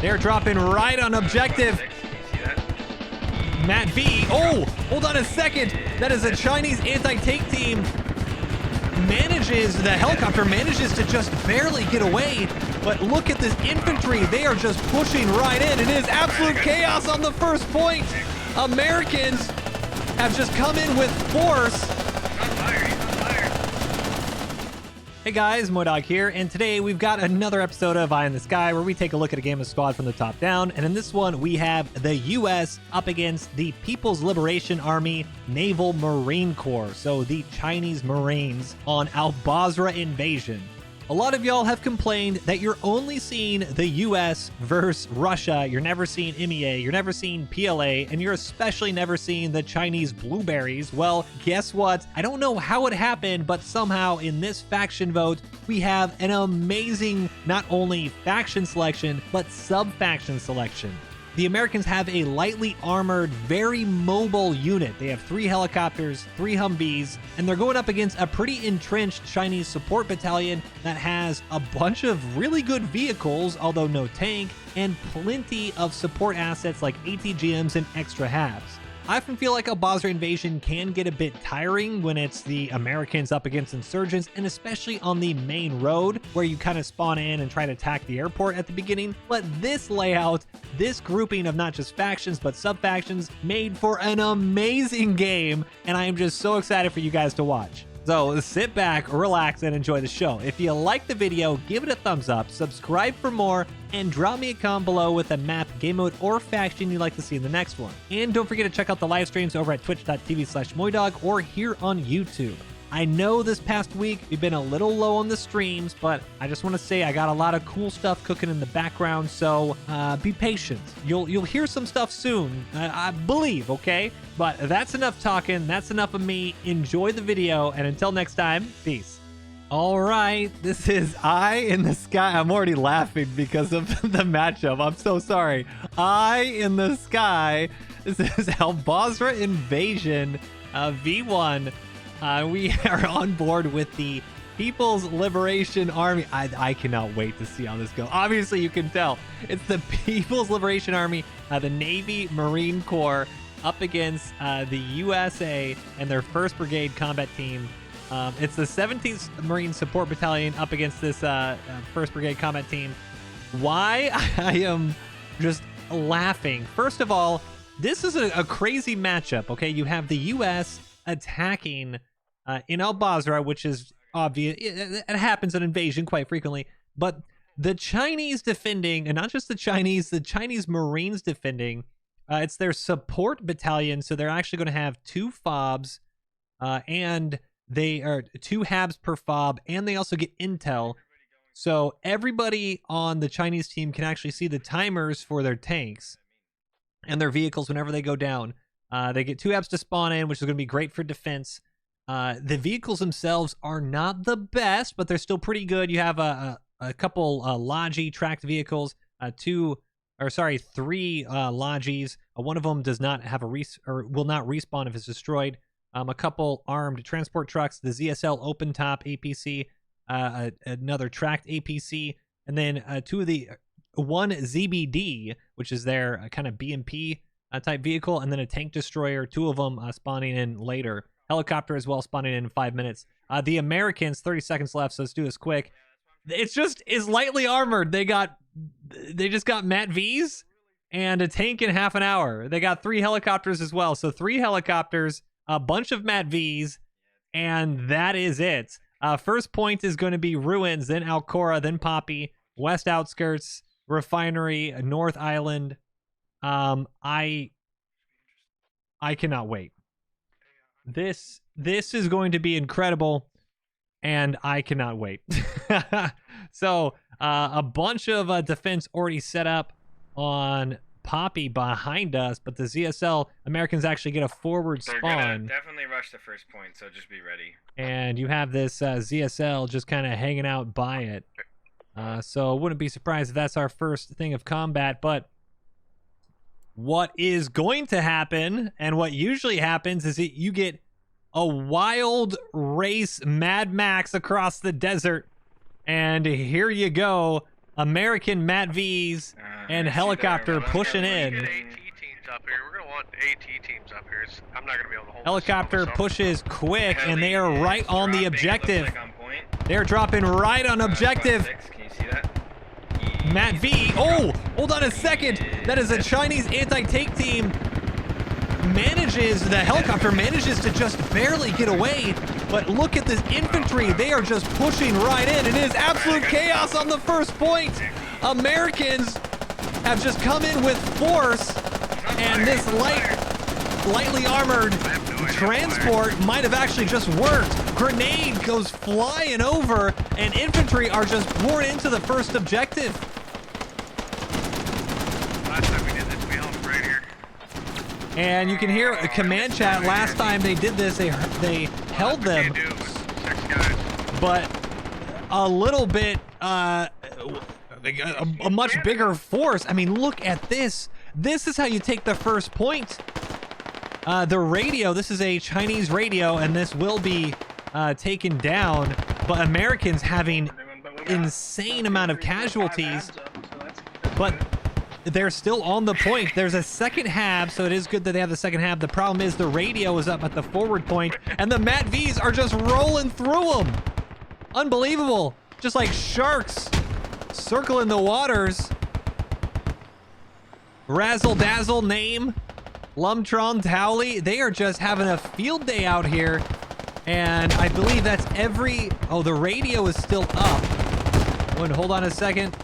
They're dropping right on objective. Matt V. Oh, hold on a second. That is a Chinese anti-tank team. The helicopter manages to just barely get away. But look at this infantry. They are just pushing right in. It is absolute chaos on the first point. Americans have just come in with force. Hey guys, MoiDawg here, and today we've got another episode of Eye in the Sky where we take a look at a game of squad from the top down, and in this one we have the US up against the People's Liberation Army Naval Marine Corps, so the Chinese Marines on Basrah invasion. A lot of y'all have complained that you're only seeing the US versus Russia, you're never seeing MEA, you're never seeing PLA, and you're especially never seeing the Chinese blueberries. Well, guess what? I don't know how it happened, but somehow in this faction vote, we have an amazing not only faction selection, but sub-faction selection. The Americans have a lightly armored, very mobile unit. They have 3 helicopters, 3 Humvees, and they're going up against a pretty entrenched Chinese support battalion that has a bunch of really good vehicles, although no tank, and plenty of support assets like ATGMs and extra halves. I often feel like a Basrah invasion can get a bit tiring when it's the Americans up against insurgents, and especially on the main road where you kind of spawn in and try to attack the airport at the beginning. But this layout, this grouping of not just factions but sub-factions made for an amazing game, and I am just so excited for you guys to watch. So sit back, relax, and enjoy the show. If you like the video, give it a thumbs up, subscribe for more, and drop me a comment below with a map, game mode, or faction you'd like to see in the next one. And don't forget to check out the live streams over at twitch.tv/MoiDawg or here on YouTube. I know this past week we've been a little low on the streams, but I just want to say I got a lot of cool stuff cooking in the background, so be patient. You'll hear some stuff soon, I believe, okay? But that's enough talking. That's enough of me. Enjoy the video, and until next time, peace. All right, this is Eye in the Sky. I'm already laughing because of the matchup. I'm so sorry. Eye in the Sky. This is Basrah Invasion V1. We are on board with the People's Liberation Army. I cannot wait to see how this goes. Obviously, you can tell. It's the People's Liberation Army, the Navy Marine Corps, up against the USA and their 1st Brigade combat team. It's the 17th Marine Support Battalion up against this 1st Brigade combat team. Why? I am just laughing. First of all, this is a crazy matchup, okay? You have the US attacking in Basrah, which is obvious. It happens in invasion quite frequently, but the Chinese defending, and not just the Chinese Marines defending, it's their support battalion, so they're actually going to have 2 FOBs, and they are 2 HABs per FOB, and they also get intel, so everybody on the Chinese team can actually see the timers for their tanks and their vehicles whenever they go down. They get 2 apps to spawn in, which is going to be great for defense. The vehicles themselves are not the best, but they're still pretty good. You have a couple Logi tracked vehicles, 3 Logis. One of them does not have a will not respawn if it's destroyed. A couple armed transport trucks, the ZSL open top APC, another tracked APC, and then one ZBD, which is their kind of BMP type vehicle, and then a tank destroyer, 2 of them spawning in later. Helicopter as well, spawning in 5 minutes. The Americans, 30 seconds left, so let's do this quick. It's just is lightly armored. They just got Matt V's and a tank in half an hour. They got 3 helicopters as well, so 3 helicopters, a bunch of Matt V's, and that is it. First point is going to be Ruins, then Alcora, then Poppy, West Outskirts, Refinery, North Island. I cannot wait. This is going to be incredible, and I cannot wait. So a bunch of defense already set up on Poppy behind us, but the ZSL Americans actually get a forward spawn. They're gonna definitely rush the first point, so just be ready. And you have this ZSL just kind of hanging out by it. So wouldn't be surprised if that's our first thing of combat, but what is going to happen, and what usually happens, is that you get a wild race Mad Max across the desert, and here you go, American Matt V's and helicopter pushing in. Get AT teams up here. We're gonna want AT teams up here. I'm not gonna be able to hold Helicopter this pushes quick, and they are right on the objective. Like on point. They're dropping right on objective. Squad 6, can you see that? Matt V. Oh, hold on a second. That is a Chinese anti-tank team. The helicopter manages to just barely get away. But look at this infantry. They are just pushing right in. It is absolute chaos on the first point. Americans have just come in with force. And this lightly armored transport might have actually just worked. Grenade goes flying over, and infantry are just poured into the first objective. Last time we did this, we held right here. And you can hear a command chat. Last time they did this, they held them, but a little bit, a much bigger force. I mean, look at this. This is how you take the first point. The radio, this is a Chinese radio, and this will be taken down, but Americans having insane amount of casualties, but they're still on the point. There's a second half, so it is good that they have the second half. The problem is the radio is up at the forward point, and the Mat Vs are just rolling through them. Unbelievable. Just like sharks circling the waters. Razzle Dazzle, Name, Lumtron, Towley, they are just having a field day out here. And I believe that's every... Oh, the radio is still up. Hold on a second.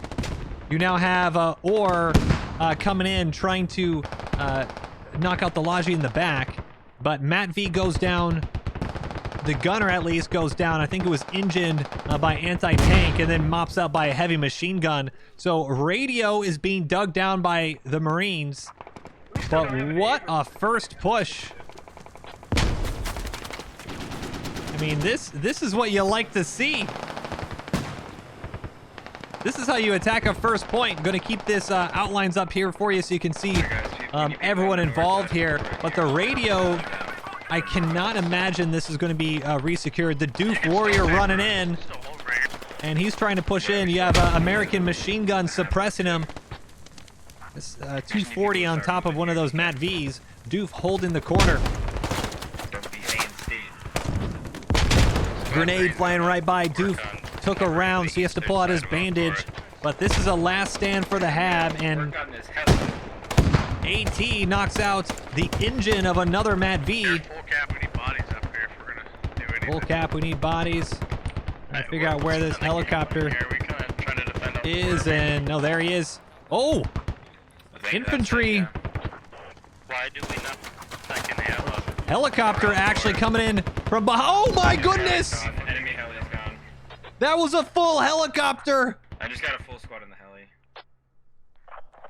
You now have Orr coming in, trying to knock out the Logi in the back. But Matt V goes down. The gunner, at least, goes down. I think it was engined by anti-tank and then mops out by a heavy machine gun. So radio is being dug down by the Marines. But what a first push. I mean, this is what you like to see. This is how you attack a first point. Going to keep this outlines up here for you so you can see everyone involved here. But the radio, I cannot imagine this is going to be resecured. The Doof Warrior running in, and he's trying to push in. You have American machine gun suppressing him. This 240 on top of one of those Mat Vs. Doof holding the corner. Grenade flying right by. Doof took a round, so he has to pull out his bandage. But this is a last stand for the Hab, and AT knocks out the engine of another Mat V. Full cap, we need bodies up here if we're gonna do anything. Full cap, we need bodies. I figure out where this helicopter is, and no, there he is. Oh! Infantry. Why do we not second have a Helicopter actually coming in from behind. Oh my goodness! Enemy heli is gone. That was a full helicopter! I just got a full squad in the heli.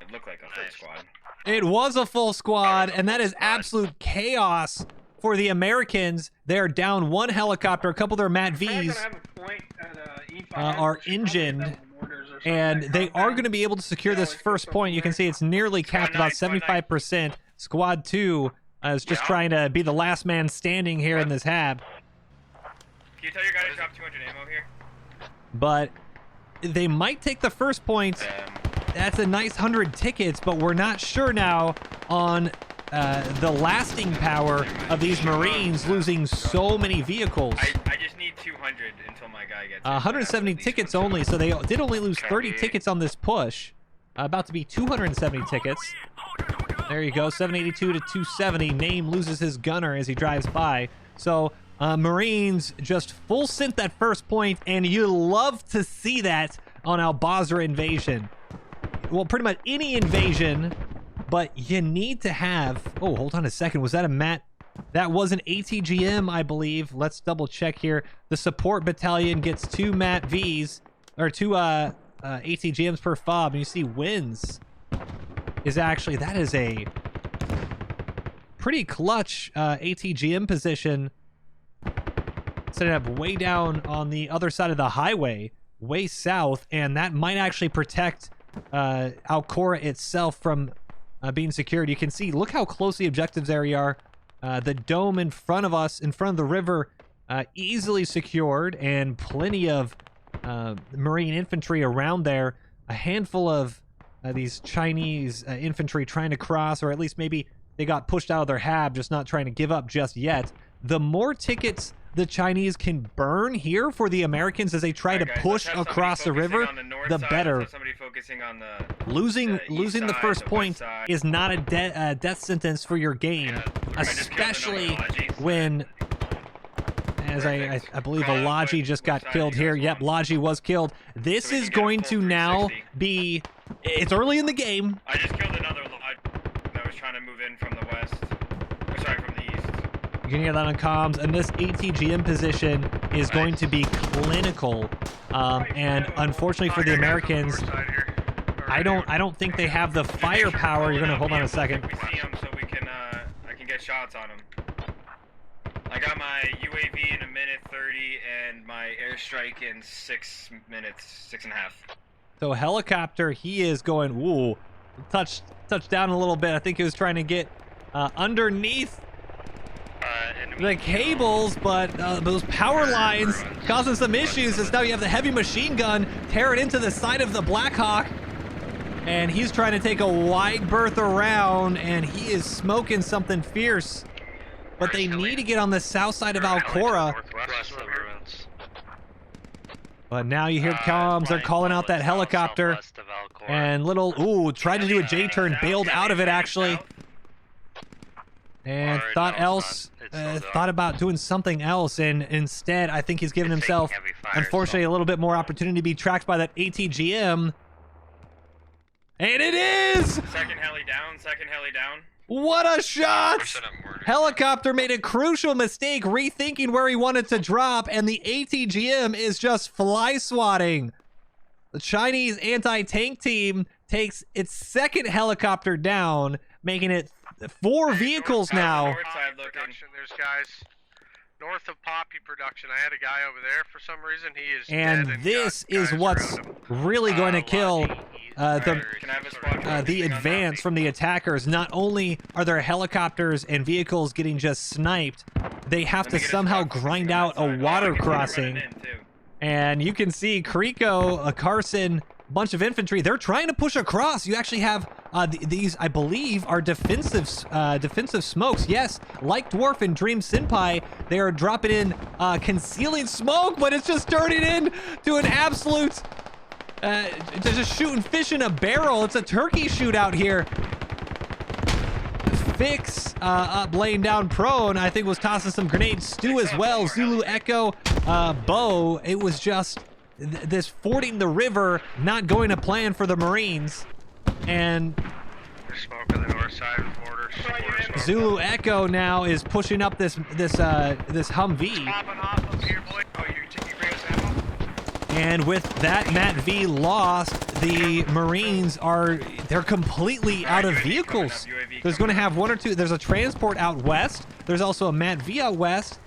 It looked like a full squad. It was a full squad, and that is absolute chaos for the Americans. They're down one helicopter. A couple of their Mat Vs are engined, and they are going to be able to secure this first point. You can see it's nearly capped about 75%. Squad 2 is just trying to be the last man standing here in this Hab. Can you tell your guy to drop 200 ammo here? But they might take the first point. That's a nice 100 tickets, but we're not sure now on the lasting power of these Marines losing so many vehicles. I just need 200 until my guy gets 170 tickets only, so they did only lose 30 tickets on this push. About to be 270 tickets. There you go, 782 to 270. Name loses his gunner as he drives by. So Marines just full sent that first point, and you love to see that on Al Basrah invasion. Well, pretty much any invasion, but you need to have... Oh, hold on a second. Was that a Mat? That was an ATGM, I believe. Let's double check here. The support battalion gets 2 Mat Vs, or 2 ATGMs per fob, and you see wins is actually... That is a pretty clutch ATGM position. Set it up way down on the other side of the highway, way south, and that might actually protect Alcora itself from being secured. You can see, look how close the objectives area are. The dome in front of us, in front of the river, easily secured, and plenty of Marine infantry around there. A handful of these Chinese infantry trying to cross, or at least maybe they got pushed out of their hab, just not trying to give up just yet. The more tickets the Chinese can burn here for the Americans as they try to push across the river, the better. Losing the first point is not a death sentence for your game, especially when, as I believe a Logi just got killed here. Yep, Logi was killed. This is going to now be, it's early in the game. I just killed another Logi that was trying to move in from the west. Or sorry, from the east. You can hear that on comms, and this ATGM position is going to be clinical. And unfortunately for the Americans, I don't think they have the firepower. You're gonna hold on a second. We see him, so we can I can get shots on him. I got my UAV in 1 minute 30 and my airstrike in 6 minutes, 6.5. So helicopter, he is going, ooh, touched down a little bit. I think he was trying to get underneath the cables, but those power lines causing some issues as now you have the heavy machine gun tearing into the side of the Blackhawk, and he's trying to take a wide berth around, and he is smoking something fierce. But they need to get on the south side of Alcora. But now you hear comms, they're calling out that helicopter. And little, tried to do a J-turn, bailed out of it actually. And thought about doing something else, and instead I think he's given himself, unfortunately, a little bit more opportunity to be tracked by that ATGM. And it is! Second heli down. What a shot! Helicopter made a crucial mistake rethinking where he wanted to drop, and the ATGM is just fly swatting. The Chinese anti-tank team takes its second helicopter down, making it 4 vehicles now. There's guys north of Poppy production. I had a guy over there for some reason. He is and dead, this is what's really going to kill the advance from the attackers. Not only are there helicopters and vehicles getting just sniped, they have to somehow grind out a water crossing. And you can see Kriko, Carson, bunch of infantry. They're trying to push across. You actually have these, I believe, are defensive smokes. Yes, like Dwarf and Dream Senpai, they are dropping in concealing smoke, but it's just turning in to an absolute just shooting fish in a barrel. It's a turkey shootout here. Fix up laying down prone, I think was tossing some grenades. Stu as well. Zulu Echo, Bo. It was just this fording the river not going to plan for the Marines. And smoke on the north side of the border. Zulu Echo now is pushing up this Humvee. And with that Matt V lost, the Marines they're completely out of vehicles. There's going to have 1 or 2. There's a transport out west. There's also a Matt V out west.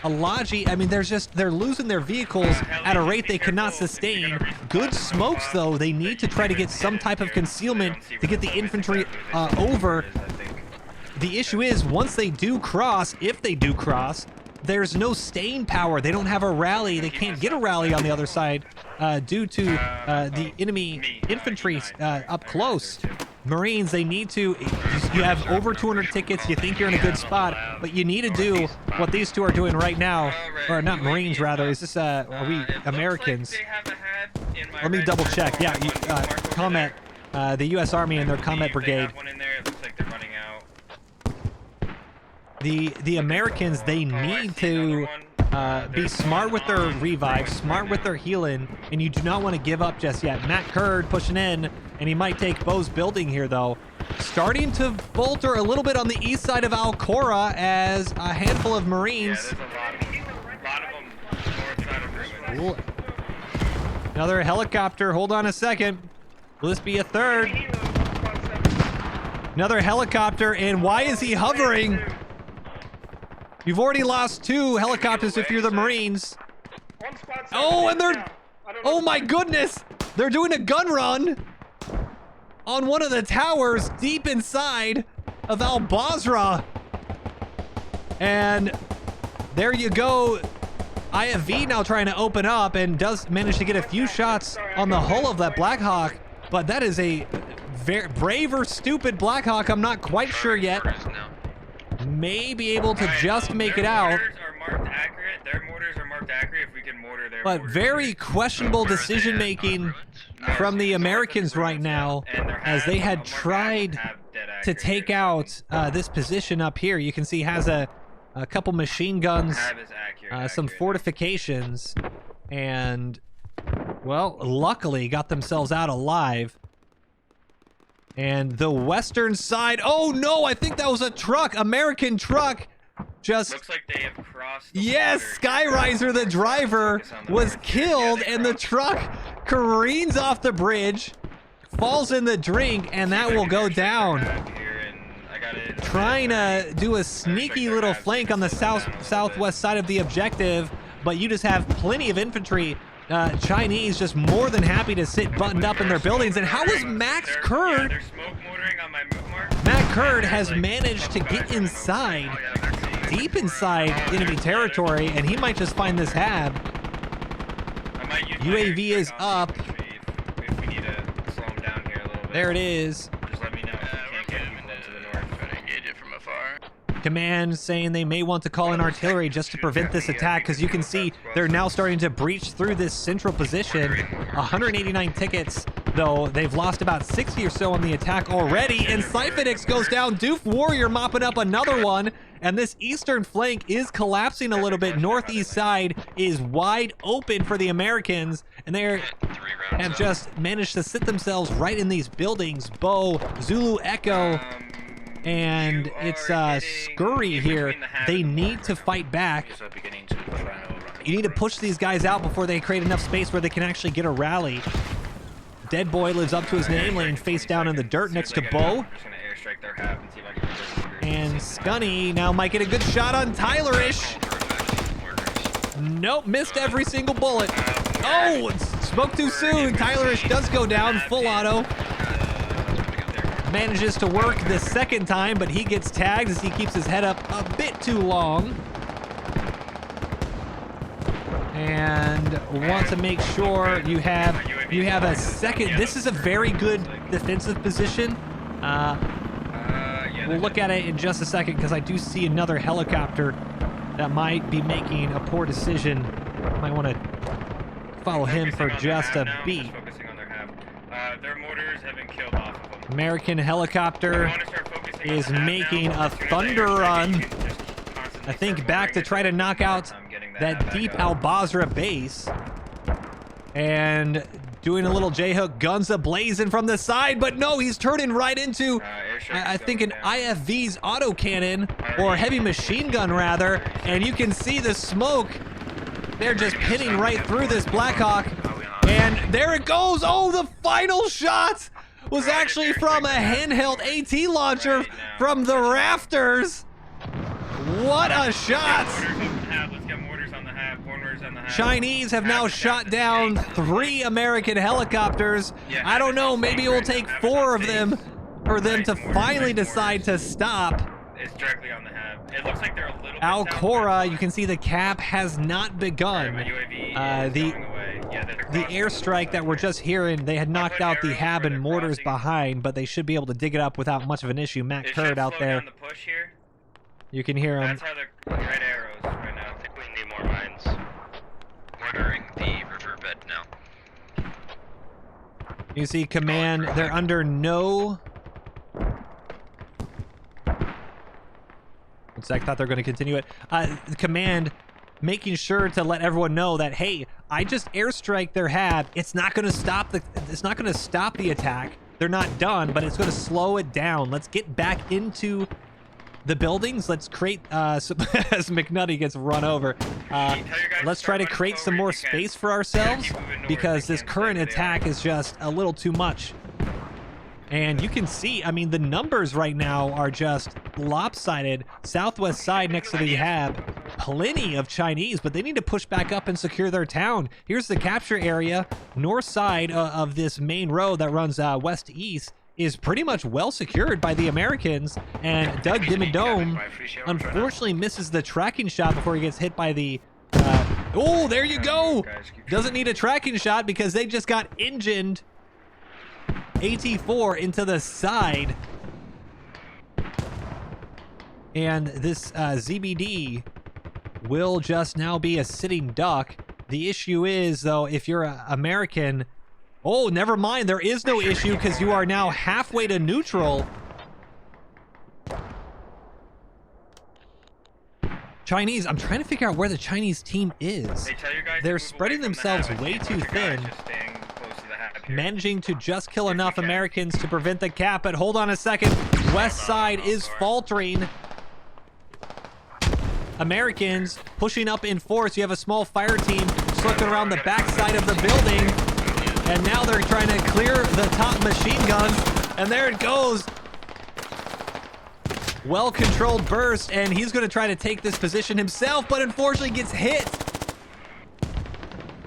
A Logi. I mean, they're losing their vehicles at a rate they cannot sustain. Good smokes, though. They need to try to get some type of concealment to get the infantry over. The issue is, once they do cross, if they do cross, there's no staying power. They don't have a rally. They can't get a rally on the other side due to the enemy infantry up close. Marines, they need to, you have over 200 tickets, you think you're in a good spot, but you need to do what these two are doing right now, or not Marines rather, is this, are we Americans? Let me double check, yeah, combat, the U.S. Army and their combat brigade. The Americans, they need to be smart with their revive, smart with their healing, and you do not want to give up just yet. Matt Kurd pushing in, and he might take Bo's building here, though. Starting to falter a little bit on the east side of Alcora as a handful of Marines. Yeah, a lot of them north side of Ruins. Another helicopter. Hold on a second. Will this be a third? Another helicopter, and why is he hovering? You've already lost 2 helicopters if you're the Marines. Oh, and they're... Oh my goodness! They're doing a gun run on one of the towers deep inside of Basrah. And there you go. IFV now trying to open up and does manage to get a few shots on the hull of that Blackhawk. But that is a very brave or stupid Blackhawk, I'm not quite sure yet. May be able to just make it out. Their mortars are marked accurate if we can mortar their But mortars. very questionable decision making from the Americans right now, as they had tried to take out this position up here. You can see has a couple machine guns, some fortifications, and, well, luckily got themselves out alive. And the western side, oh no, I think that was a truck, American truck. Just looks like they have crossed the yes, Skyriser, the driver, was killed, and the truck careens off the bridge, falls in the drink, and that will go down. Trying to do a sneaky little flank on the southwest side of the objective, but you just have plenty of infantry. Chinese just more than happy to sit buttoned up in their buildings. And how is Max Kurd? Matt Kurd has managed to get inside, deep inside enemy territory, and he might just find this hab. UAV is up. There it is. Just let me know if you can't get him into the north. Try to engage it from afar. Command saying they may want to call in artillery just to prevent this attack, because you can see they're now starting to breach through this central position. 189 tickets, though they've lost about 60 or so on the attack already, and Syphonix goes down. Doof Warrior mopping up another one, and this eastern flank is collapsing a little bit. Northeast side is wide open for the Americans, and they have just managed to sit themselves right in these buildings. Bo, Zulu Echo, and it's scurry here. They need to fight back. You need to push these guys out before they create enough space where they can actually get a rally. Dead Boy lives up to his name, laying face down in the dirt next to Bo. And Scunny now might get a good shot on Tylerish. Nope, missed every single bullet. Oh, spoke too soon. Tylerish does go down, full auto. Manages to work the second time, but he gets tagged as he keeps his head up a bit too long. And want to make sure you have a second. This is a very good defensive position. We'll look at it in just a second, because I do see another helicopter that might be making a poor decision. Might want to follow him for just a beat. Their mortars have been killed off of them. American helicopter is making a thunder run, I think, back to try to knock out that deep Basrah base. And doing a little J-hook, guns a-blazing from the side, but no, he's turning right into, I think, an IFV's autocannon, or heavy machine gun, rather. And you can see the smoke. They're just pinning right through this Blackhawk. And there it goes. Oh, the final shot was actually from a handheld AT launcher from the rafters. What a shot. Chinese have now shot down 3 American helicopters. I don't know, maybe it will take 4 of them for them to finally decide to stop. It's directly on the hab. It looks like they're a little bit Alcora, you can see the cap has not begun. The airstrike that we're just hearing, they had knocked out the hab and mortars behind, but they should be able to dig it up without much of an issue. Matt Kurd out there. You can hear him. That's how the red arrows right now. I think we need more mines. Mortaring the riverbed now. You see command, they're under no... One sec, I thought they were going to continue it. The command making sure to let everyone know that, hey, I just airstrike their hab. It's not going to stop the attack. They're not done, but it's going to slow it down. Let's get back into the buildings. Let's create as McNutty gets run over. Let's try to create some more space for ourselves, because this current attack is just a little too much. And you can see, I mean, the numbers right now are just lopsided. Southwest side next to the hab, plenty of Chinese, but they need to push back up and secure their town. Here's the capture area. North side of this main road that runs west to east is pretty much well secured by the Americans. And Doug Dimmadome unfortunately misses the tracking shot before he gets hit by the... oh, there you go! Doesn't need a tracking shot because they just got engined. AT4 into the side. And this ZBD will just now be a sitting duck. The issue is, though, if you're an American... Oh, never mind. There is no issue because you are now halfway to neutral. Chinese, I'm trying to figure out where the Chinese team is. They're spreading themselves way too thin, managing to just kill enough Americans to prevent the cap, but hold on a second. West side is faltering. Americans pushing up in force. You have a small fire team circling around the backside of the building, and now they're trying to clear the top machine guns, and there it goes. Well-controlled burst, and he's going to try to take this position himself, but unfortunately gets hit.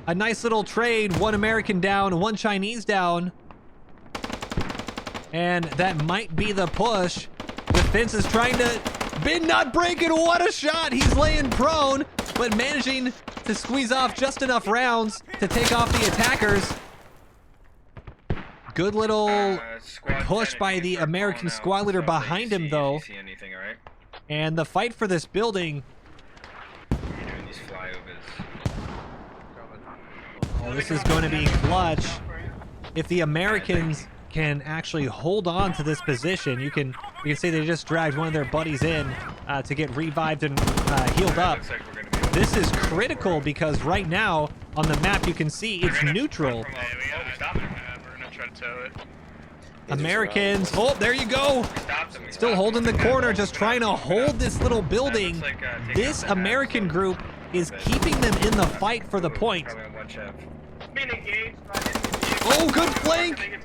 A nice little trade. One American down, one Chinese down. And that might be the push. Defense is trying to bend, not breaking. What a shot. He's laying prone, but managing to squeeze off just enough rounds to take off the attackers. Good little push by the American squad leader behind him, though. And the fight for this building. Oh, this is going to be clutch. If the Americans can actually hold on to this position, you can say they just dragged one of their buddies in to get revived and healed up. This is critical because right now on the map you can see it's neutral. Americans, oh, there you go. Still holding the corner, just trying to hold this little building. This American group is keeping them in the fight for the point. Oh, good flank.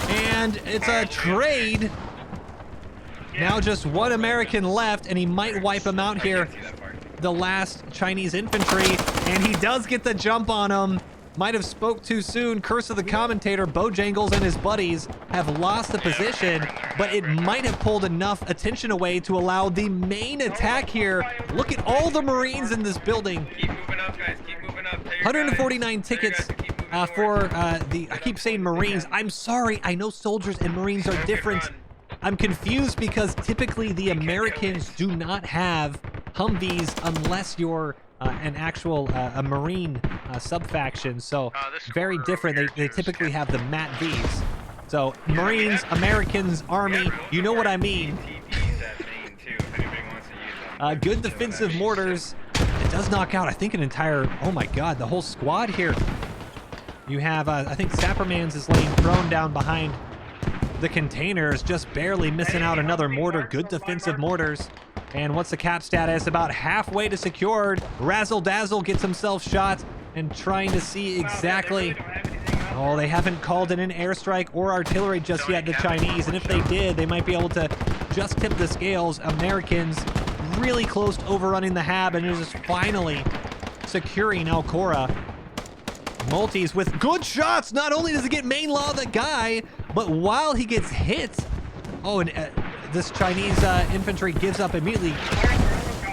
And it's a trade. Now just one American left, and he might wipe him out here. The last Chinese infantry, and he does get the jump on him. Might have spoke too soon. Curse of the commentator. Bojangles and his buddies have lost the position, but it might have pulled enough attention away to allow the main attack here. Look at all the Marines in this building. Keep moving up, guys. Keep moving up. 149 tickets for the, I keep saying Marines. I'm sorry. I know soldiers and Marines are different. I'm confused because typically the Americans do not have Humvees unless you're an actual a Marine sub-faction, so very different. They typically have the MAT Vs. So Marines, Americans, Army, you know what I mean. Good defensive mortars. It does knock out, I think, an entire, oh my god, the whole squad here. You have, I think Sapperman's is laying prone down behind the containers, just barely missing out another mortar. Good defensive mortars. And what's the cap status? About halfway to secured. Razzle Dazzle gets himself shot and trying to see exactly. Oh, they haven't called in an airstrike or artillery just yet, the Chinese. And if they did, they might be able to just tip the scales. Americans really close to overrunning the hab and just finally securing Alcora. Multis with good shots. Not only does he get main law the guy, but while he gets hit, oh, and this Chinese infantry gives up immediately.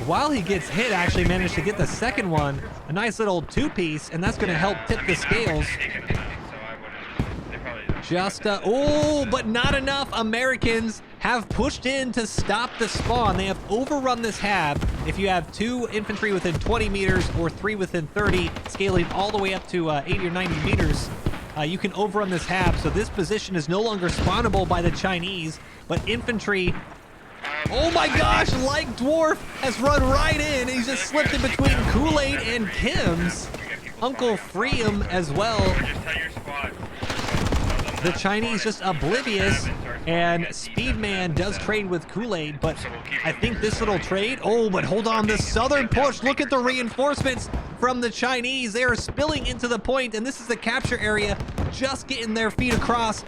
While he gets hit, actually managed to get the second one. A nice little two-piece, and that's going to help tip the scales. Just, oh, but not enough. Americans have pushed in to stop the spawn. They have overrun this hab. If you have 2 infantry within 20 meters or 3 within 30, scaling all the way up to 80 or 90 meters, you can overrun this hab. So this position is no longer spawnable by the Chinese, but infantry, oh my gosh, like Dwarf has run right in. He's just slipped in between Kool-Aid and Kim's. Uncle Freeum as well. The Chinese just oblivious, and Speedman does trade with Kool-Aid, but I think this little trade, oh, but hold on, the southern push, look at the reinforcements from the Chinese. They are spilling into the point, and this is the capture area, just getting their feet across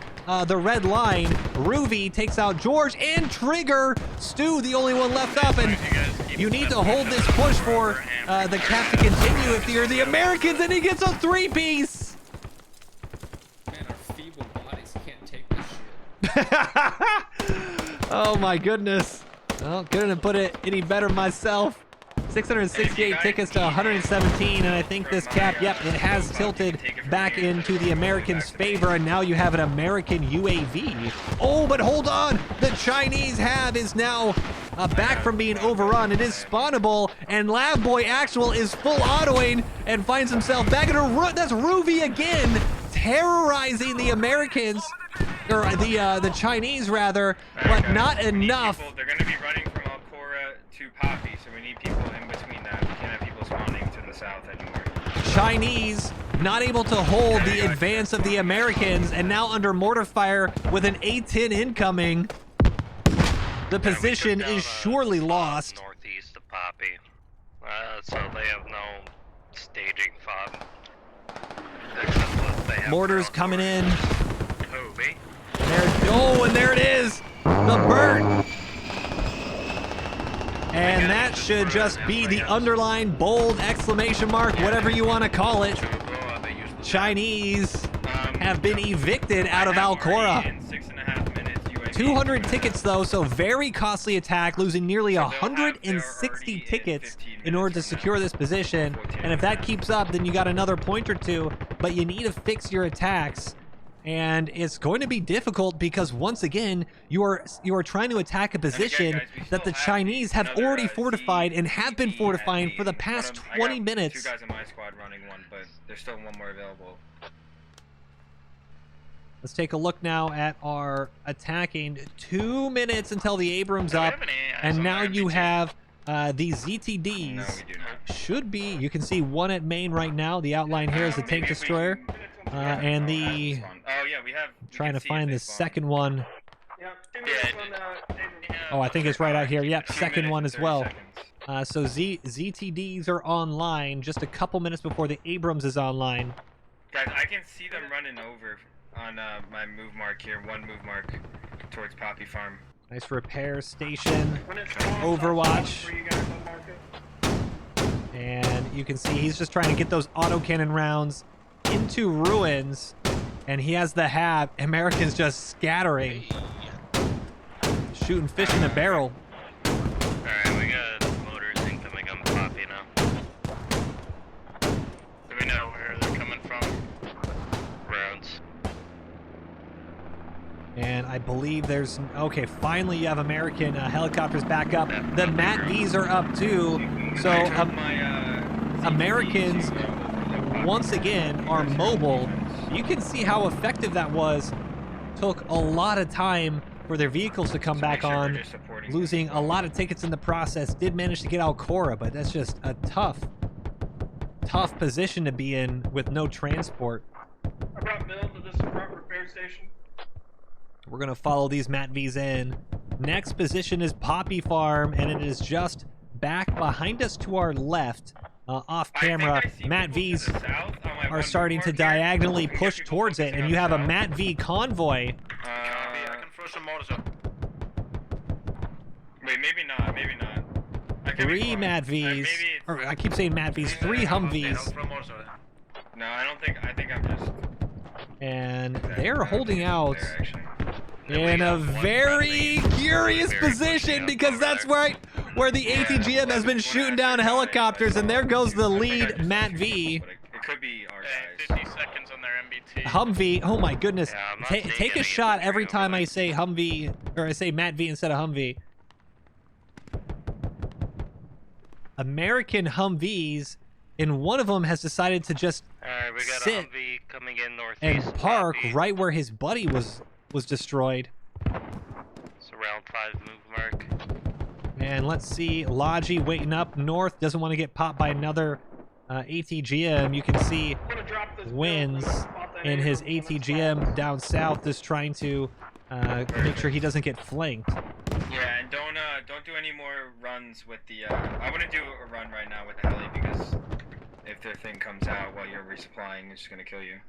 the red line. Ruby takes out George and Trigger. Stu, the only one left up, and you need to hold this push for the cap to continue if you're the Americans, and he gets a 3-piece. Oh my goodness. Well, couldn't have put it any better myself. 668 tickets to 117, and I think this cap, yep, it has tilted back into the Americans' favor, and now you have an American UAV. Oh, but hold on! The Chinese HAV is now back from being overrun. It is spawnable, and Lab Boy Actual is full autoing and finds himself back in a that's Ruby again, terrorizing the Americans, or the Chinese rather, but not enough. They're going to be running from Alcora to Poppy, so we need people in between that. We can't have people spawning to the south anymore. Chinese not able to hold the advance of the Americans, and now under mortar fire with an A-10 incoming. The position is surely lost. Northeast of Poppy, so they have no staging fob. Mortars coming in. Toby. And there it is, the burn. And that should just be the underline, bold, exclamation mark, whatever you want to call it. Chinese have been evicted out of Alcora. 200 tickets though, so very costly attack, losing nearly 160 tickets in order to secure this position. And if that keeps up, then you got another point or two, but you need to fix your attacks. And it's going to be difficult because once again, you are trying to attack a position that the Chinese have already fortified and have been fortifying for the past 20 minutes. 2 guys in my squad running one, but there's still one more available. Let's take a look now at our attacking. 2 minutes until the Abrams up, and now you have the ZTDs. No, we do not. Should be, you can see one at main right now. The outline here is the tank destroyer, and the. Oh yeah, we have. Trying to find the second one. Oh, I think it's right out here. Yep, second one as well. So ZTDs are online just a couple minutes before the Abrams is online. Guys, I can see them running over on my move mark here. One move mark towards Poppy Farm. Nice repair station. Overwatch. And you can see he's just trying to get those autocannon rounds into ruins. And he has the HAV. Americans just scattering. Shooting fish in a barrel. Alright, we got motors incoming on Poppy now. Do we know where they're coming from? Roads. And I believe there's... Okay, finally you have American helicopters back up. The MAT-Vs are up too. So Americans, once again, are mobile. You can see how effective that was. Took a lot of time for their vehicles to come back on, losing a lot of tickets in the process. Did manage to get Alcora, but that's just a tough position to be in with no transport. I brought Bill to this front repair station. We're going to follow these MAT-Vs in. Next position is Poppy Farm, and it is just back behind us to our left. Off camera, MAT-Vs are starting to diagonally push towards it, and you have a MAT-V convoy. I can throw some motors up. Wait, maybe not. 3 MAT-Vs, or I keep saying MAT-Vs, 3 Humvees. No, I think I'm just... And they're holding out in a very curious position, because that's right where the ATGM has been shooting down helicopters, and there goes the lead MAT-V. It could be our guys. 50 seconds on their MBT. Humvee, oh my goodness. Take a shot every time I say Humvee, or I say MAT-V instead of Humvee. American Humvees, and one of them has decided to just We got sit a Humvee coming in northeast and park Poppy. right where his buddy was destroyed. It's around 5 move mark. And let's see, Logi waiting up north, doesn't want to get popped by another ATGM. You can see Wins in his ATGM down south, just trying to make sure he doesn't get flanked. Yeah, and don't do any more runs with the. I wouldn't do a run right now with the heli, because if their thing comes out while you're resupplying, it's just gonna kill you.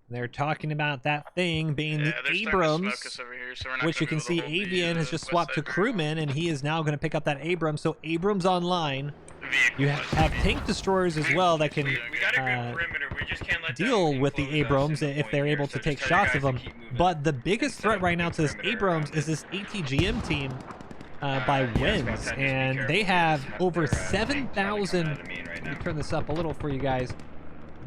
They're talking about that thing being the Abrams, which you can see Avian has just swapped to Crewman, and he is now going to pick up that Abrams. So Abrams online. You have tank destroyers as well that can deal with the Abrams if they're able to take shots of them. But the biggest threat right now to this Abrams is this ATGM team. by wins, and they have over 7,000. Let me turn this up a little for you guys.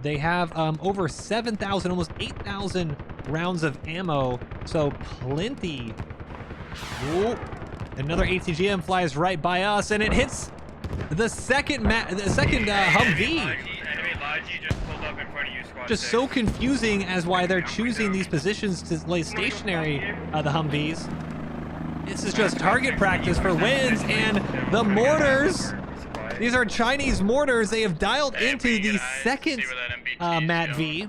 They have over 7,000, almost 8,000 rounds of ammo, so plenty. Ooh, another ATGM flies right by us, and it hits the second Humvee. Just so confusing as why they're choosing these positions to lay stationary, the Humvees. This is just target practice for wins, and the mortars. These are Chinese mortars. They have dialed into the second Mat V.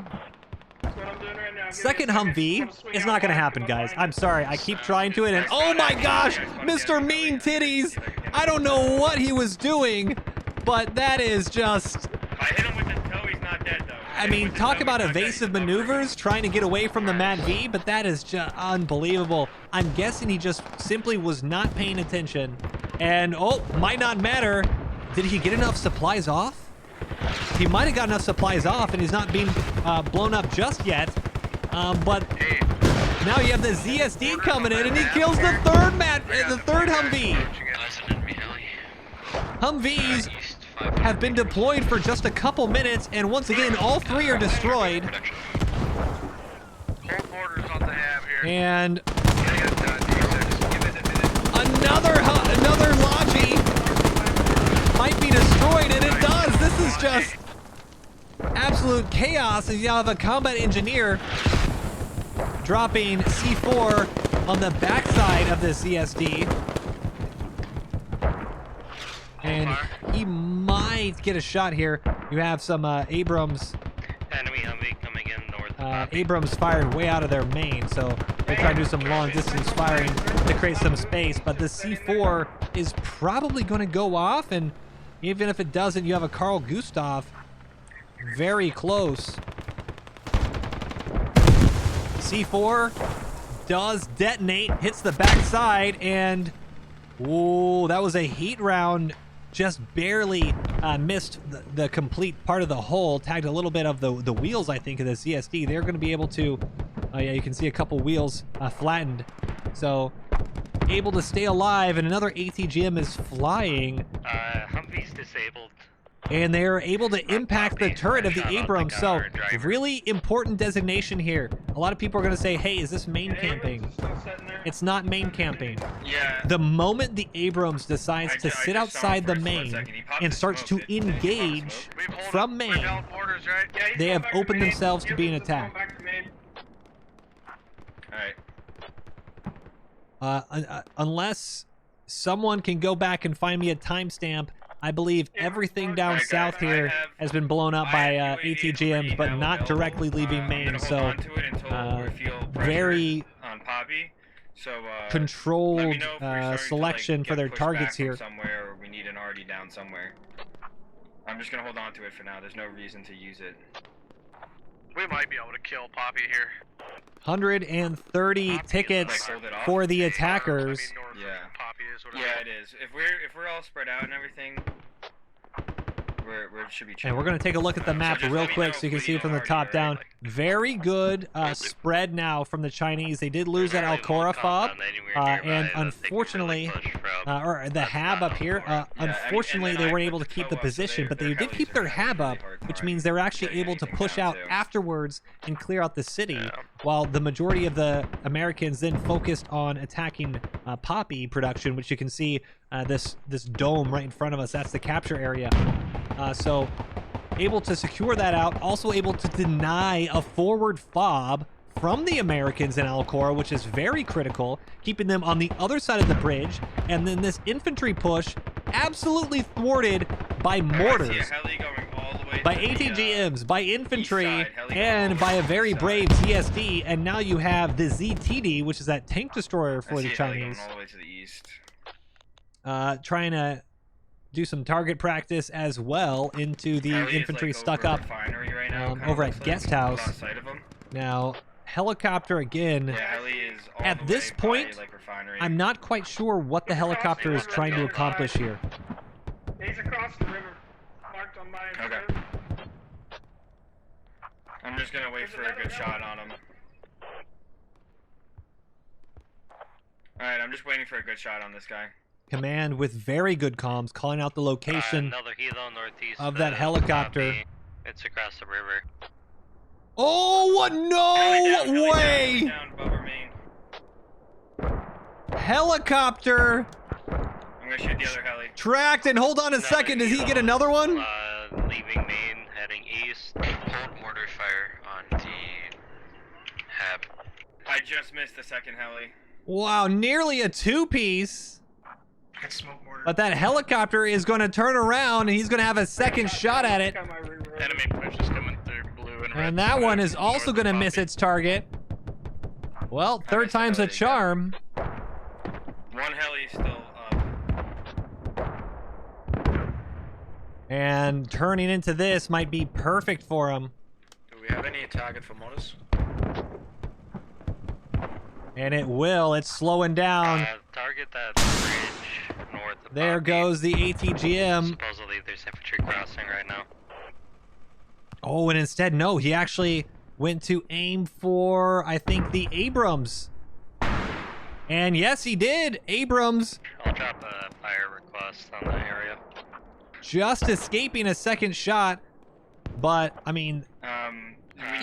Second Humvee is not going to happen, guys. I'm sorry. I keep trying to it, and oh my gosh, Mr. Mean Titties. I don't know what he was doing, but that is just... I hit him with the toe, he's not dead, though. I mean, talk about evasive maneuvers, trying to get away from the Mat V, but that is just unbelievable. I'm guessing he just simply was not paying attention. And, oh, might not matter. Did he get enough supplies off? He might have got enough supplies off, and he's not being blown up just yet. But now you have the ZSD coming in, and he kills the third Humvee. Humvees have been deployed for just a couple minutes, and once again, all three are destroyed. And another Logi might be destroyed, and it does. This is just absolute chaos. And you have a combat engineer dropping C4 on the backside of the CSD. And he might get a shot here. You have some Abrams. Enemy Humvee coming in north. Abrams firing way out of their main, so they're trying to do some long distance firing to create some space. But the C4 is probably going to go off, and even if it doesn't, you have a Carl Gustav very close. C4 does detonate, hits the backside, and whoa, that was a heat round. Just barely missed the complete part of the hull, tagged a little bit of the wheels, I think, of the CSD. They're going to be able to, yeah, you can see a couple wheels flattened. So, able to stay alive, and another ATGM is flying. Humvee's disabled. And they are able to impact the turret of the Abrams. So, really important designation here. A lot of people are going to say, hey, is this main camping? It's not main camping. Yeah. The moment the Abrams decides to sit outside the main and starts to engage from main, they have opened themselves to being attacked. Unless someone can go back and find me a timestamp, I believe everything down south here has been blown up by ATGMs, but not directly leaving main. So very controlled selection for their targets here. Somewhere, or we need an already down somewhere. I'm just gonna hold on to it for now. There's no reason to use it. We might be able to kill Poppy here. 130 tickets for the attackers. Yeah. Yeah, it is. If we're all spread out and everything, we should be chilling. And we're gonna take a look at the map real quick so you can see it from the top down. Very good spread now from the Chinese. They did lose that Alcora fob, and unfortunately, or the Hab up here. Unfortunately, they weren't able to keep the position, but they did keep their Hab up, which means they were actually able to push out afterwards and clear out the city, while the majority of the Americans then focused on attacking Poppy production, which you can see this dome right in front of us. That's the capture area. So able to secure that out, also able to deny a forward fob from the Americans in Alcora, which is very critical, keeping them on the other side of the bridge. And then this infantry push absolutely thwarted by mortars, by ATGMs, by infantry, and by a very brave ZSD. And now you have the ZTD, which is that tank destroyer for the Chinese, trying to do some target practice as well into the infantry stuck up over at Guest House. Now, helicopter again. At this point, I'm not quite sure what the helicopter is trying to accomplish here. He's across the river, marked on my Okay. I'm just gonna wait for a good shot on him. Alright, I'm just waiting for a good shot on this guy. Command with very good comms, calling out the location Another helo northeast of that helicopter. copy. It's across the river. Oh, what? No way! Down, Bubber main. Helicopter I'm gonna shoot the other heli. tracked, and hold on a second, does he get another one? Leaving main, heading east. Hold mortar fire on the hab. I just missed the second heli. Wow, nearly a two-piece. Smoke mortar. But that helicopter is going to turn around, and he's going to have a second shot at it. Enemy push is coming through blue and red. And that one is also going to miss its target. Well, third time's a charm. One heli is still up. And turning into this might be perfect for him. Do we have any target for mortars? And it will. It's slowing down. Target that bridge north of There Poppy. goes the ATGM. Supposedly there's infantry crossing right now. Oh, and instead, no, he actually went to aim for, I think, the Abrams. And yes, he did. Abrams I'll drop a fire request on that area. just escaping a second shot. But, I mean,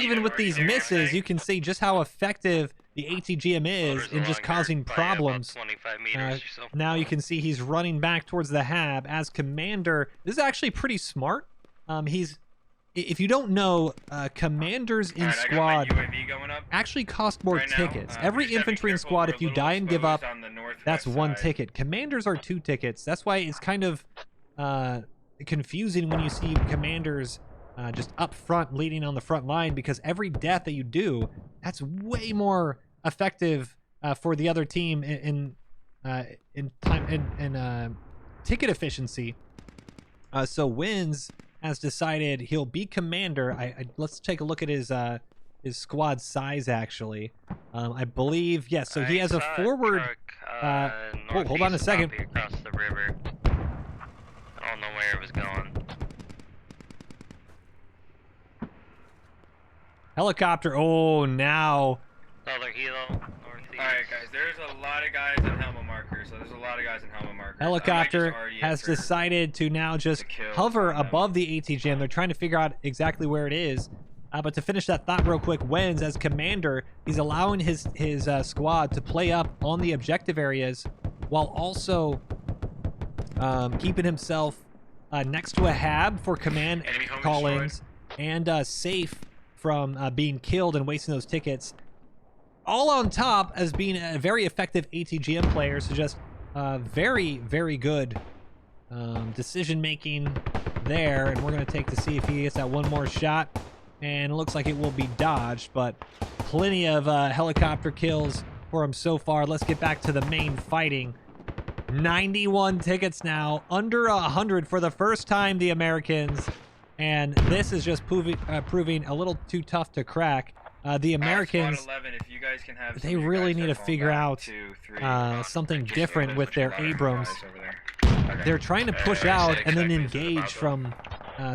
even with these misses, you can see just how effective the ATGM is Motors in just along causing here by problems. about 25 meters or so. Now you can see he's running back towards the hab as commander. This is actually pretty smart. If you don't know, commanders in Alright, squad I got my UAV going up actually cost more right now. tickets. Every Just gotta be infantry in careful, squad, we're if you a little die and give up, exposed on the northwest that's one side. ticket. Commanders are 2 tickets. That's why it's kind of confusing when you see commanders just up front leading on the front line, because every death that you do, that's way more effective for the other team in ticket efficiency. So Wins has decided he'll be commander. Let's take a look at his squad size actually. I believe yes. So he has a forward. Hold on a second. Across the river. I don't know where it was going. Helicopter. Oh, now. Another helo northeast. Alright guys, there's a lot of guys in helmet markers, so there's a lot of guys in helmet markers. Helicopter has decided to now just hover above the ATGM. They're trying to figure out exactly where it is. But to finish that thought real quick, Wenz, as commander, he's allowing his squad to play up on the objective areas while also keeping himself next to a hab for command call-ins and safe from being killed and wasting those tickets. All on top as being a very effective ATGM player, so just very, very good decision-making there. And we're going to take to see if he gets that one more shot. And it looks like it will be dodged, but plenty of helicopter kills for him so far. Let's get back to the main fighting. 91 tickets now, under 100 for the first time, the Americans. And this is just proving a little too tough to crack. The Americans, 11, if you guys can have they really need to figure out something different with their Abrams. They're trying to push out and then engage from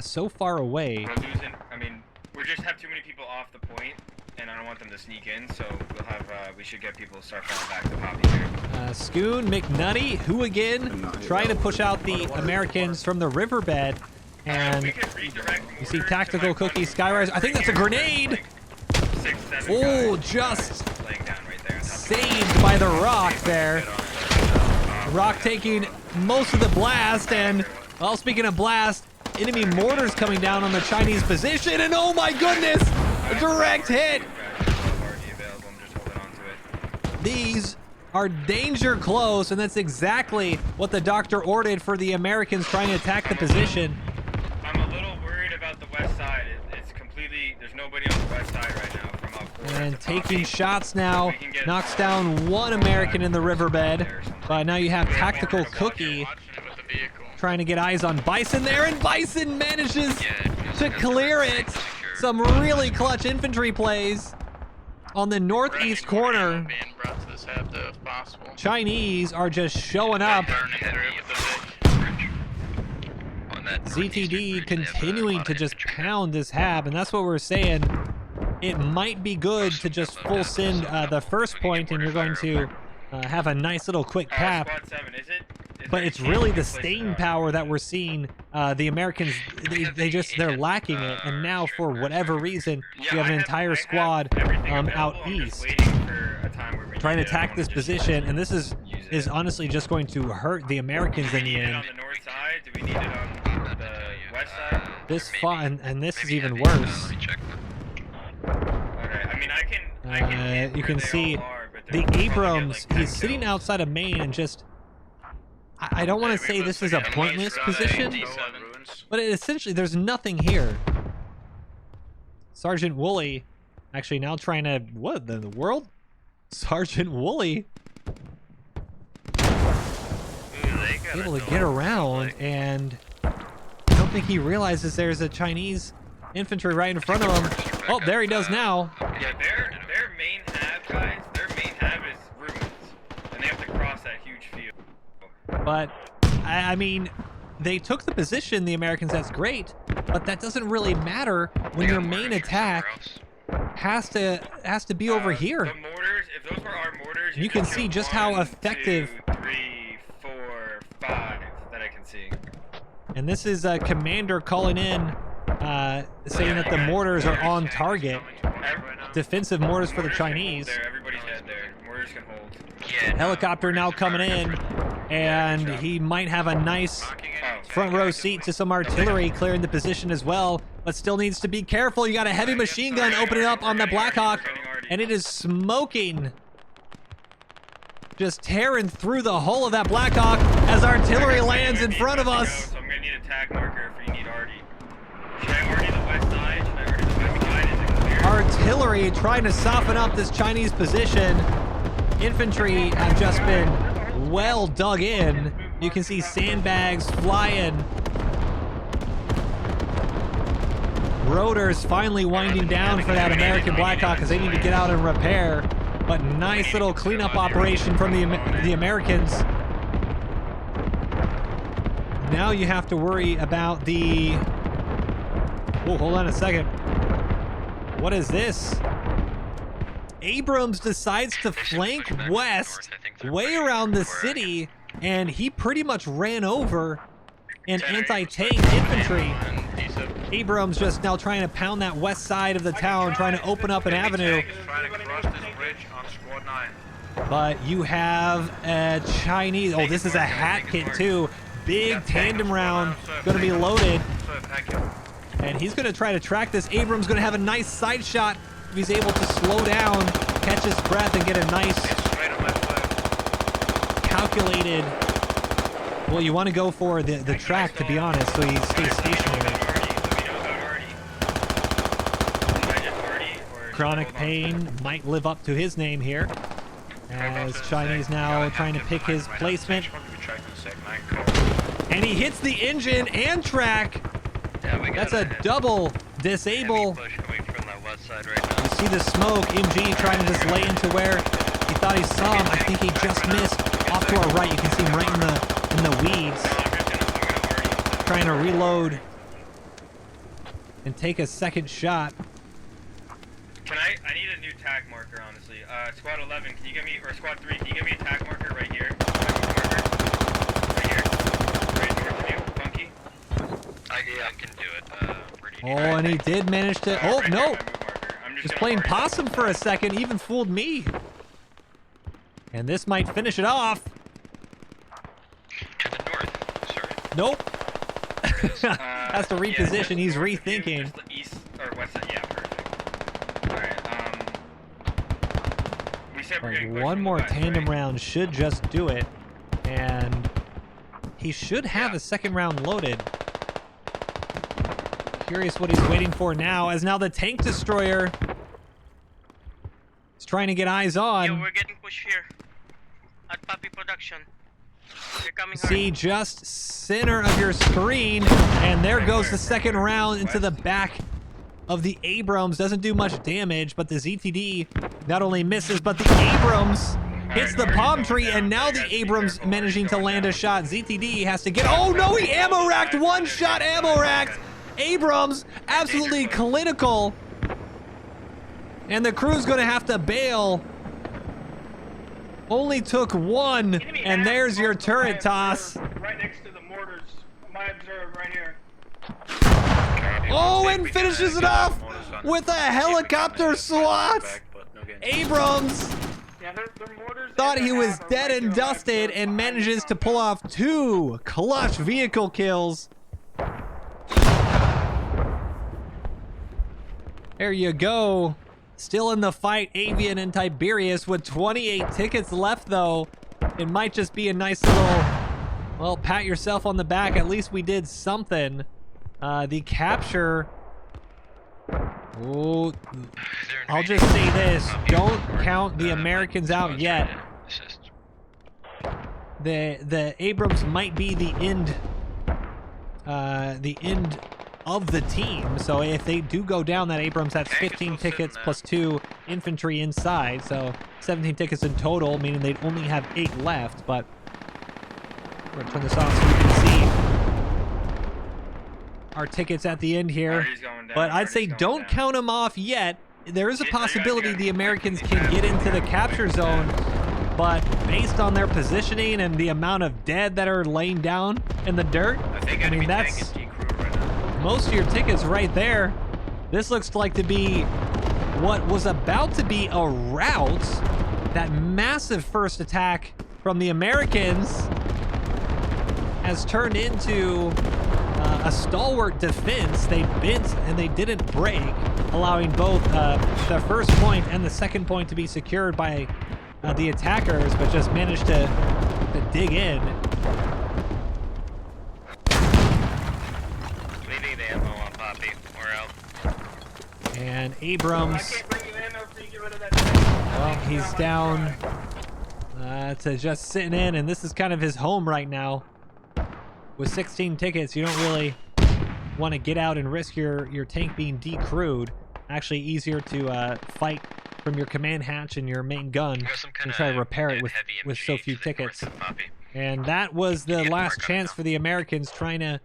so far away. We're losing, I mean, we just have too many people off the point, and I don't want them to sneak in, so we'll have, we should get people to start falling back to Poppy here. Scoon, McNutty, who again, trying to push out the Americans from the riverbed. And you see Tactical Cookie, Skyrise. I think that's a grenade! Oh, just saved by the Rock there. Rock taking most of the blast, and, well, speaking of blast, enemy mortars coming down on the Chinese position, and oh my goodness! A direct hit! These are danger close, and that's exactly what the doctor ordered for the Americans trying to attack the position. I'm a little worried about the west side. It's completely, there's nobody on the west side right now from up forward. And taking shots now, knocks down one American in the riverbed. But now you have Tactical Cookie trying to get eyes on Bison there, and Bison manages to clear it. Some really clutch infantry plays on the northeast corner. Chinese are just showing up. ZTD continuing to just pound this hab, and that's what we're saying. It might be good to just full send the first point, and you're going to have a nice little quick cap. Squad 7, is it? But it's really the staying power that we're seeing. The Americans, they're lacking it, and now for whatever reason, you have an entire squad out east trying to attack this position, and this is honestly just going to hurt the Americans in the end. On the north side? Do we need it on the west side? This fun, and this is even worse. Let me check. Okay, I mean I can hit You where can they see all are, but the they'll probably get, Abrams. like, He's 10 sitting kills. outside of main and just. I don't want to say this is a pointless position, but essentially there's nothing here. Sergeant Woolley, actually now trying to what in the world? Sergeant Woolley able to get around, and I don't think he realizes there's a Chinese infantry right in front of him. Oh, there he does now. Yeah, their main hab, guys. Their main hab is ruins, and they have to cross that huge field. But I mean, they took the position, the Americans. That's great, but that doesn't really matter when your main attack has to be over here. The mortars, if those were our mortars, You can could see kill just how 1, effective- 2, 3, 4, 5 that I can see. And this is a commander calling in, saying that the mortars are on target. Defensive mortars for the Mortars can hold Chinese. there. Everybody's dead there. Mortars can hold. Yeah. Helicopter now coming in, and he might have a nice front row seat to some artillery clearing the position as well, but still needs to be careful. You got a heavy machine gun opening up on the Blackhawk, and it is smoking. Just tearing through the hull of that Blackhawk as artillery lands in front of us. So I'm gonna need a tag marker if you need Artie. Should I Artie the west side? Should I Artie the west side? Is it clear? Artillery trying to soften up this Chinese position. Infantry have just been well dug in. You can see sandbags flying. Rotors finally winding down for that American Blackhawk because they need to get out and repair. But nice little cleanup operation from the Americans. Now you have to worry about the... Oh, hold on a second. What is this? Abrams decides to flank west, way around the city, and he pretty much ran over an anti-tank infantry. Abrams just now trying to pound that west side of the town, trying to open up an avenue. Trying to cross this bridge on squad 9. But you have a Chinese... Oh, this is a hat kit too. Big tandem round going to be loaded. And he's going to try to track this. Abrams going to have a nice side shot if he's able to slow down, catch his breath, and get a nice calculated... Well, you want to go for the track, to be honest, so he stays stationary. Chronic Pain might live up to his name here, as Chinese now trying to pick his placement. And he hits the engine and track. That's a double disable. You see the smoke. MG trying to just lay into where he thought he saw him. I think he just missed. Off to our right, you can see him right in the weeds. Trying to reload and take a second shot. I need a new tag marker, honestly. Squad 11, can you give me, or Squad 3, can you give me a tag marker right here? Right here. Right north of you, Funky. I can do it. Oh, and he did manage to... Oh, right no! there, my move marker. I'm Just gonna playing mark it. possum for a second, even fooled me. And this might finish it off. To the north, sorry. Nope. Has to reposition. He's rethinking. Just the east, or west side, yeah, perfect. Alright, we said we're getting pushed One from the more west, tandem right? round should just do it. And he should have a second round loaded. Curious what he's waiting for now, as now the tank destroyer is trying to get eyes on. Yo, we're getting pushed here at Puppy Production. They're coming hard. See just center of your screen, and there goes the second round into the back of the Abrams. Doesn't do much damage, but the ZTD not only misses, but the Abrams hits the palm tree, and now the Abrams managing to land a shot. ZTD has to get... Oh no, he ammo racked! One shot ammo racked! Abrams absolutely clinical, and the crew's gonna have to bail. Only took one, and there's your turret toss. Right next to the mortars. My observe right here. Oh, and finishes it off with a helicopter SWAT. Abrams Yeah, they're mortars. thought he was dead and dusted and manages to pull off 2 clutch vehicle kills. There you go. Still in the fight, Avian and Tiberius with 28 tickets left, though. It might just be a nice little, well, pat yourself on the back. At least we did something. The capture. Oh, I'll just say this. Don't count the Americans out yet. The Abrams might be the end of the team. So if they do go down, that Abrams has 15 tickets plus 2 infantry inside. So 17 tickets in total, meaning they'd only have 8 left. But we're gonna turn this off so you can see our tickets at the end here. But I'd say don't count them off yet. There is a possibility the Americans can get into the capture zone, but based on their positioning and the amount of dead that are laying down in the dirt, I mean, that's most of your tickets right there. This looks like to be what was about to be a rout. That massive first attack from the Americans has turned into a stalwart defense. They bent and they didn't break, allowing both the first point and the second point to be secured by the attackers, but just managed to dig in. We need ammo on Poppy. We're out. And Abrams, I can't bring you ammo so you get rid of that. well, he's down to just sitting in, and this is kind of his home right now. With 16 tickets, you don't really want to get out and risk your tank being decrewed. Actually, easier to fight from your command hatch and your main gun and try to repair it with so few tickets. And that was the last chance for the Americans trying to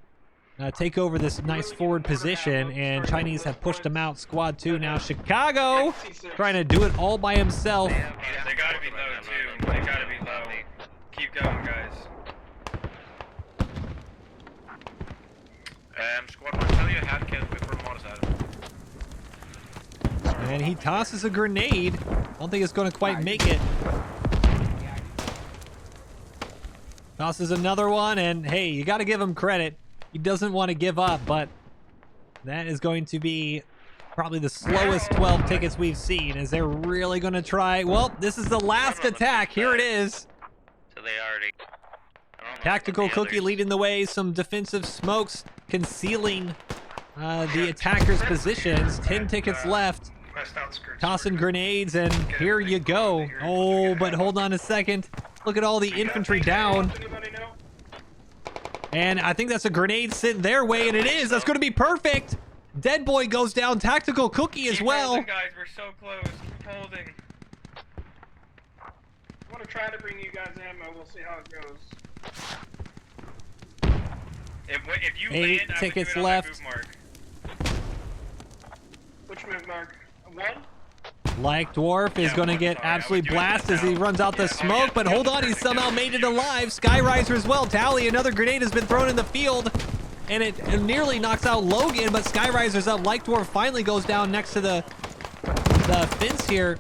take over this nice forward position, and Chinese have pushed them out. Squad 2 now. Chicago trying to do it all by himself. They gotta be low too. They gotta be low. Keep going, guys. Squad 1, tell you had kills before mortars out. And he tosses a grenade. I don't think it's going to quite make it. Tosses another one, and hey, you got to give him credit. He doesn't want to give up, but that is going to be probably the slowest 12 tickets we've seen. Is they're really going to try? Well, this is the last attack. Here it is. So they already... Tactical Cookie leading the way. Some defensive smokes concealing the attackers' positions. 10 tickets left. Tossing grenades, and here you go. Oh, but hold on a second. Look at all the infantry down. And I think that's a grenade sent their way, and it is. That's going to be perfect. Dead Boy goes down. Tactical Cookie as well. Holding, guys, we're so close. Keep holding. I want to try to bring you guys ammo. We'll see how it goes. If you 8 land, tickets I would do it left. on my move mark. Which move mark? 1? Like Dwarf is going to get absolutely blasted as he runs out the smoke, but hold on, he somehow made it alive. Skyriser as well. Tally, another grenade has been thrown in the field, and it nearly knocks out Logan, but Skyriser's up. Like Dwarf finally goes down next to the fence here,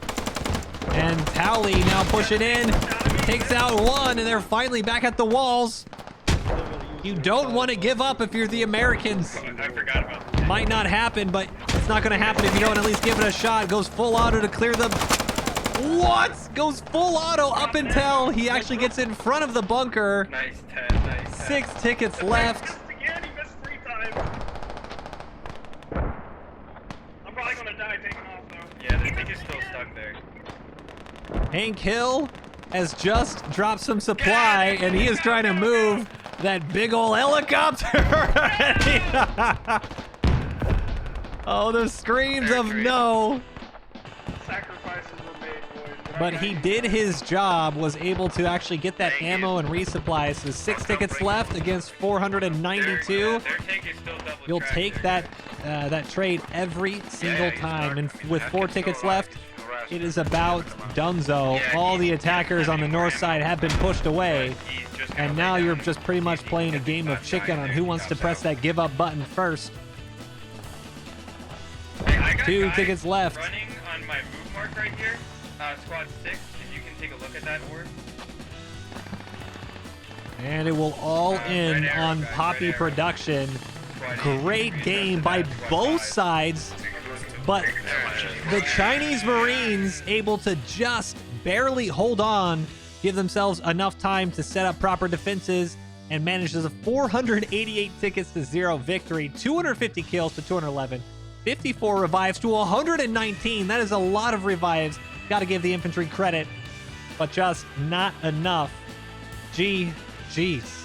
and Tally now pushing in, takes out one, and they're finally back at the walls. You don't want to give up if you're the Americans. I forgot about that. Might not happen, but it's not going to happen if you don't at least give it a shot. Goes full auto to clear the... What? Goes full auto up until he actually gets in front of the bunker. Nice 10, nice 10. 6 tickets left. Again, he missed 3 times. I'm probably going to die taking off, though. Yeah, the thing is still stuck there. Hank Hill has just dropped some supply, and he is trying to move that big old helicopter. Oh, the screams of no. Sacrifices were made, boys. But he did his job, was able to actually get that ammo and resupply. So 6 tickets left against 492. Their tank is still double You'll tracked. take that trade every single time. And with 4 tickets left, it is about Dunzo. All the attackers on the north side have been pushed away, and now you're just pretty much playing a game of chicken on who wants to press that give up button first. Hey, I got 2 guys tickets left. running on my move mark right here. Squad 6, if you can take a look at that orb. And it will all in red arrow, on guys, Poppy red arrow. Production. Squad Great 8. game by Squad both 5. sides, but the Chinese Marines able to just barely hold on, give themselves enough time to set up proper defenses, and manages a 488 tickets to 0 victory, 250 kills to 211, 54 revives to 119. That is a lot of revives. Got to give the infantry credit, but just not enough. GG's.